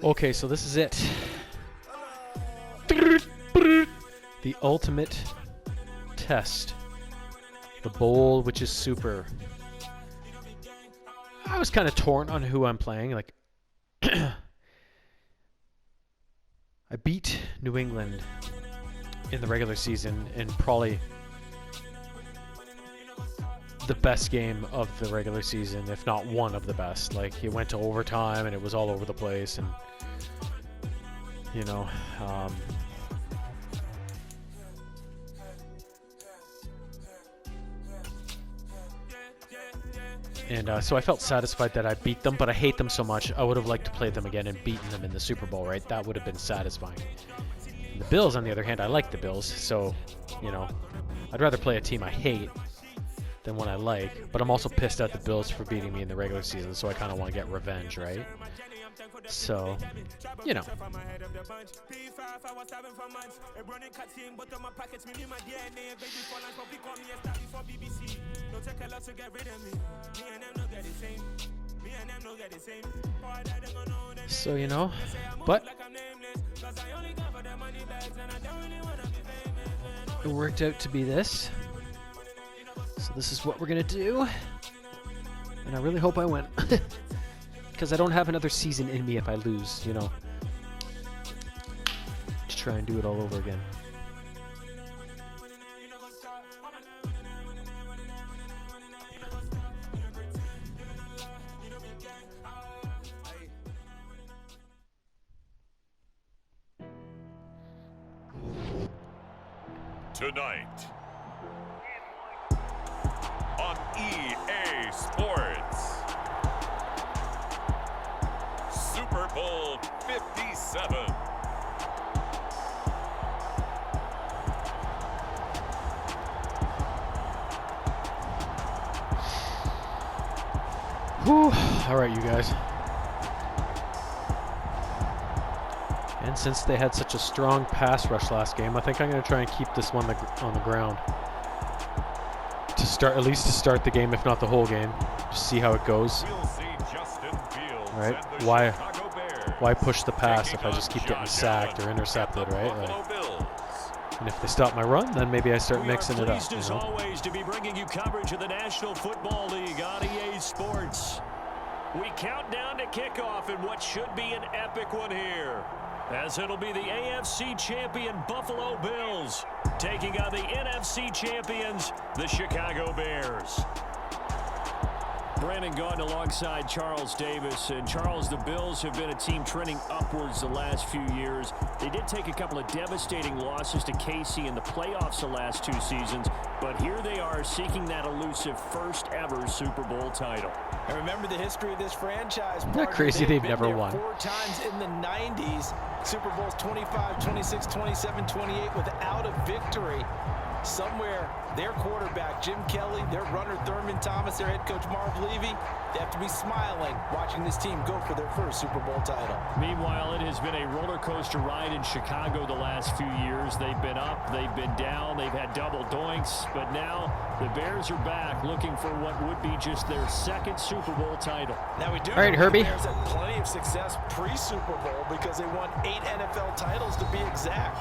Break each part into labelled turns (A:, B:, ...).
A: Okay, so this is it. The ultimate test. The bowl, which is super. I was kind of torn on who I'm playing. Like, I beat New England in the regular season in probably the best game of the regular season, if not one of the best. Like, it went to overtime and it was all over the place, and you know, so I felt satisfied that I beat them, but I hate them so much. I would have liked to play them again and beaten them in the Super Bowl, right? That would have been satisfying. The Bills, on the other hand, I like the Bills, so, you know, I'd rather play a team I hate than one I like, but I'm also pissed at the Bills for beating me in the regular season, so I kind of want to get revenge, right? So, you know. So, you know, but it worked out to be this. So this is what we're going to do. And I really hope I win. Because I don't have another season in me if I lose, you know. To try and do it all over again.
B: Tonight on EA Sports, Super Bowl 57.
A: Whew. All right, you guys. And since they had such a strong pass rush last game, I think I'm going to try and keep this one on the ground. To start, at least to start the game, if not the whole game. Just see how it goes. All right, why push the pass if I just keep getting sacked or intercepted, right? Like, and if they stop my run, then maybe I start mixing it up.
C: We are pleased as always to be bringing you coverage of the National Football League on EA Sports. We count down to kickoff in what should be an epic one here, as it'll be the AFC champion Buffalo Bills taking on the NFC champions, the Chicago Bears. Brandon Gaudin alongside Charles Davis. And Charles, the Bills have been a team trending upwards the last few years. They did take a couple of devastating losses to KC in the playoffs the last 2 seasons, but here they are seeking that elusive first ever Super Bowl title.
D: And remember the history of this franchise.
A: Isn't that crazy they've never won?
D: 4 times in the 90s. Super Bowls 25, 26, 27, 28 without a victory. Somewhere, their quarterback, Jim Kelly, their runner, Thurman Thomas, their head coach, Marv Levy, they have to be smiling watching this team go for their first Super Bowl title.
C: Meanwhile, it has been a roller coaster ride in Chicago the last few years. They've been up, they've been down, they've had double doinks, but now the Bears are back looking for what would be just their second Super Bowl title.
D: Now we do
A: know Herbie.
D: The Bears had plenty of success pre-Super Bowl because they won 8 NFL titles to be exact.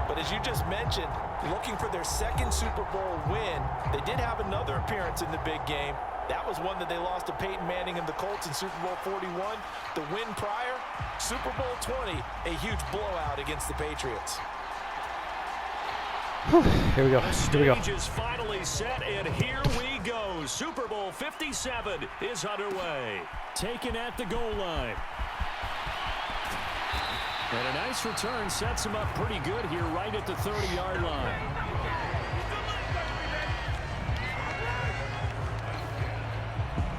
D: But as you just mentioned, looking for their second Super Bowl win, they did have another appearance in the big game. That was one that they lost to Peyton Manning and the Colts in Super Bowl 41. The win prior, Super Bowl 20, a huge blowout against the Patriots.
A: Whew, here we go.
C: The stage is finally set, and here we go. Super Bowl 57 is underway. Taken at the goal line. And a nice return sets him up pretty good here right at the 30-yard line.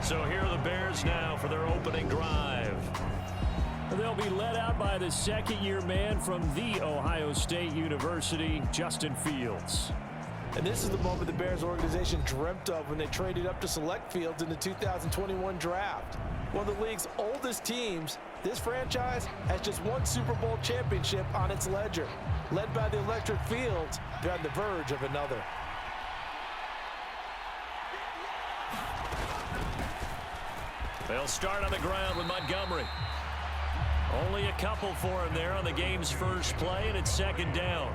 C: So here are the Bears now for their opening drive. They'll be led out by the second-year man from The Ohio State University, Justin Fields.
D: And this is the moment the Bears organization dreamt of when they traded up to select Fields in the 2021 draft. One of the league's oldest teams, this franchise has just one Super Bowl championship on its ledger. Led by the electric Fields, they're on the verge of another.
C: They'll start on the ground with Montgomery. couple for him there on the game's first play, and it's second down.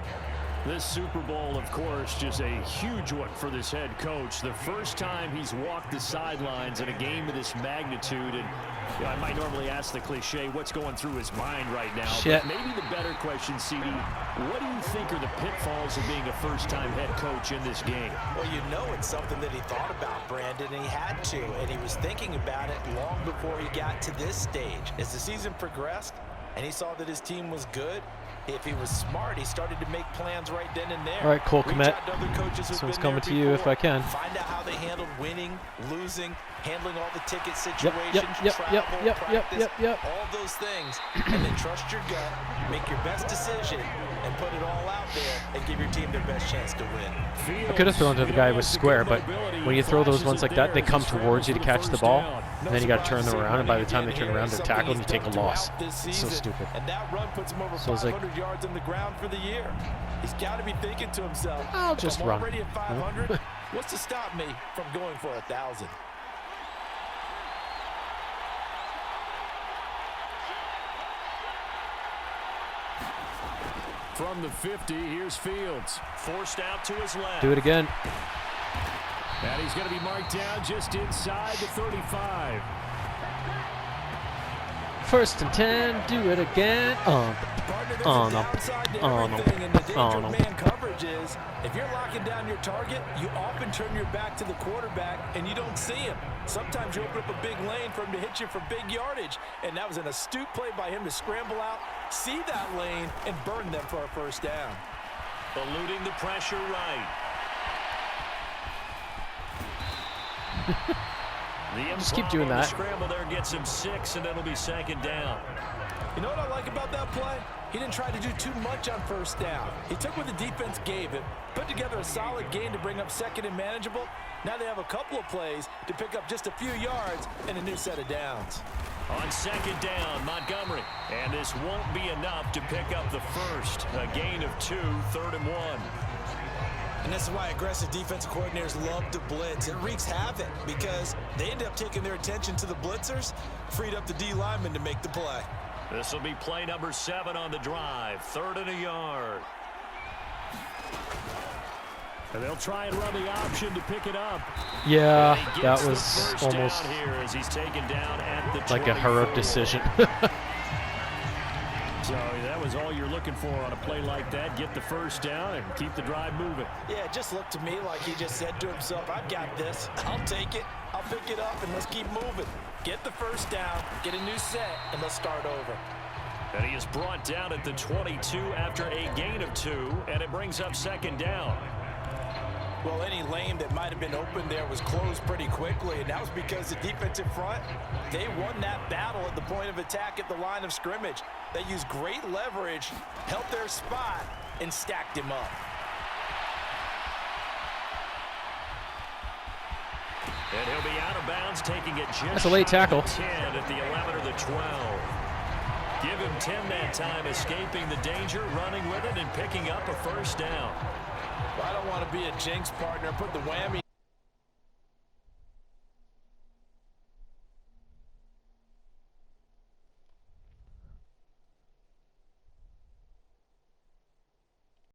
C: This Super Bowl, of course, just a huge one for this head coach. The first time he's walked the sidelines in a game of this magnitude. And you know, I might normally ask the cliche, what's going through his mind right now?
A: Shit.
C: But maybe the better question, CD, what do you think are the pitfalls of being a first-time head coach in this game?
D: Well, you know it's something that he thought about, Brandon, and he had to. And he was thinking about it long before he got to this stage. As the season progressed and he saw that his team was good, if he was smart, he started to make plans right then and there.
A: All right, Cole Kmet.
D: This
A: one's coming to you if I can.
D: Find out how they handled winning, losing, handling all the ticket situations,
A: Yep,
D: practice, all those things, and then trust your gut, make your best decision, and put it all out there and give your team their best chance to win.
A: I could have thrown to the guy who was square, but when you throw those ones like that, they come towards you to catch the ball, and then you got to turn them around, and by the time they turn around, they're tackled, and you take a loss. It's so stupid.
D: And that run puts him over
A: So it's like,
D: 500 yards on the ground for the year. He's got to be thinking to himself,
A: I'll just
D: I'm
A: run.
D: already at 500. What's to stop me from going for 1,000?
C: From the 50, here's Fields. Forced out to his left.
A: Do it again.
C: And he's going to be marked down just inside the 35.
A: 1st and 10. Do it again.
D: Man coverage is if you're locking down your target, you often turn your back to the quarterback and you don't see him. Sometimes you open up a big lane for him to hit you for big yardage, and that was an astute play by him to scramble out, see that lane, and burn them for a first down.
C: Eluding the pressure right.
A: Just keep doing that.
C: Scramble there gets him 6, and it'll be second down.
D: You know what I like about that play? He didn't try to do too much on first down. He took what the defense gave him, put together a solid game to bring up second and manageable. Now they have a couple of plays to pick up just a few yards and a new set of downs.
C: On second down, Montgomery. And this won't be enough to pick up the first. A gain of 2, 3rd and 1.
D: And this is why aggressive defensive coordinators love to blitz. It wreaks havoc because they end up taking their attention to the blitzers, freed up the D lineman to make the play.
C: This will be play number 7 on the drive. 3rd and a yard. And they'll try and run the option to pick it up.
A: Yeah, that was almost
C: here as he's taken down at the
A: like a heroic decision.
C: So that was all you're looking for on a play like that. Get the first down and keep the drive moving.
D: Yeah, it just looked to me like he just said to himself, I've got this. I'll take it. I'll pick it up, and let's keep moving. Get the first down, get a new set, and let's start over.
C: And he is brought down at the 22 after a gain of 2, and it brings up second down.
D: Well, any lane that might have been open there was closed pretty quickly, and that was because the defensive front, they won that battle at the point of attack at the line of scrimmage. They used great leverage, held their spot, and stacked him up.
C: And he'll be out of bounds, taking it just
A: That's a late tackle.
C: 10 at the 11 or the 12. Give him 10 that time, escaping the danger, running with it, and picking up a first down.
D: Well, I don't want to be a jinx partner, put the whammy